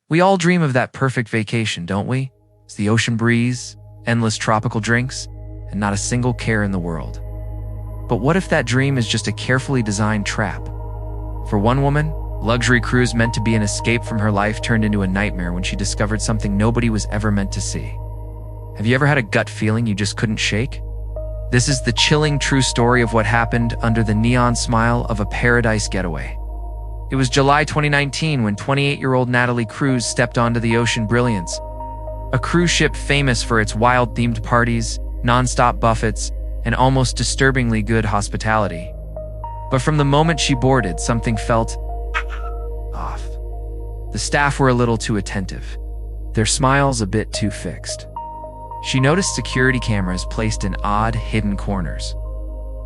We all dream of that perfect vacation, don't we? It's the ocean breeze, endless tropical drinks, and not a single care in the world. But what if that dream is just a carefully designed trap? For one woman, luxury cruise meant to be an escape from her life turned into a nightmare when she discovered something nobody was ever meant to see. Have you ever had a gut feeling you just couldn't shake? This is the chilling true story of what happened under the neon smile of a paradise getaway. It was July 2019 when 28-year-old Natalie Cruz stepped onto the Ocean Brilliance, a cruise ship famous for its wild-themed parties, non-stop buffets, and almost disturbingly good hospitality. But from the moment she boarded, something felt off. The staff were a little too attentive, their smiles a bit too fixed. She noticed security cameras placed in odd, hidden corners.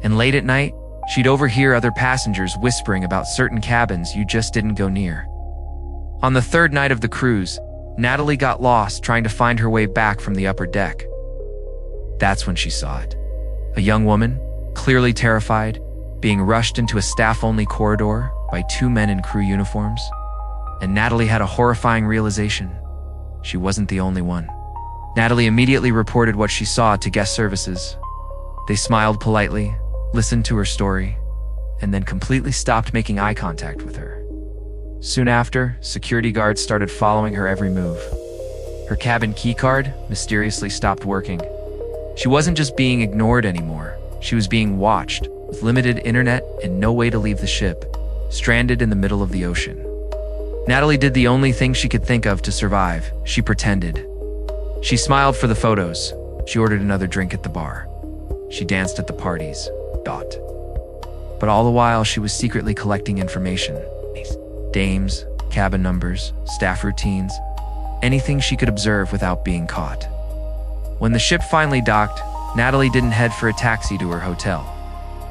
And late at night, she'd overhear other passengers whispering about certain cabins you just didn't go near. On the third night of the cruise, Natalie got lost trying to find her way back from the upper deck. That's when she saw it. A young woman, clearly terrified, being rushed into a staff-only corridor by two men in crew uniforms. And Natalie had a horrifying realization. She wasn't the only one. Natalie immediately reported what she saw to guest services. They smiled politely, listened to her story, and then completely stopped making eye contact with her. Soon after, security guards started following her every move. Her cabin keycard mysteriously stopped working. She wasn't just being ignored anymore. She was being watched, with limited internet and no way to leave the ship, stranded in the middle of the ocean. Natalie did the only thing she could think of to survive. She pretended. She smiled for the photos. She ordered another drink at the bar. She danced at the parties. But all the while, she was secretly collecting information. Dames, cabin numbers, staff routines, anything she could observe without being caught. When the ship finally docked, Natalie didn't head for a taxi to her hotel.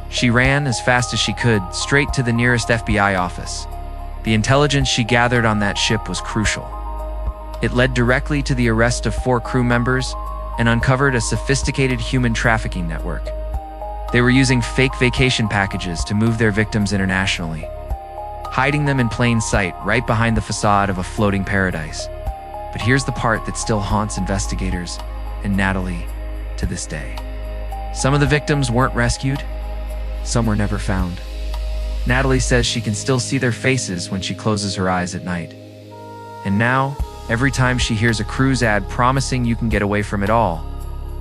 She ran as fast as she could, straight to the nearest FBI office. The intelligence she gathered on that ship was crucial. It led directly to the arrest of 4 crew members and uncovered a sophisticated human trafficking network. They were using fake vacation packages to move their victims internationally, hiding them in plain sight right behind the facade of a floating paradise. But here's the part that still haunts investigators and Natalie to this day. Some of the victims weren't rescued. Some were never found. Natalie says she can still see their faces when she closes her eyes at night. And now, every time she hears a cruise ad promising you can get away from it all,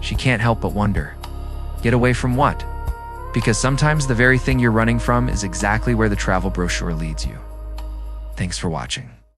she can't help but wonder, get away from what? Because sometimes the very thing you're running from is exactly where the travel brochure leads you. Thanks for watching.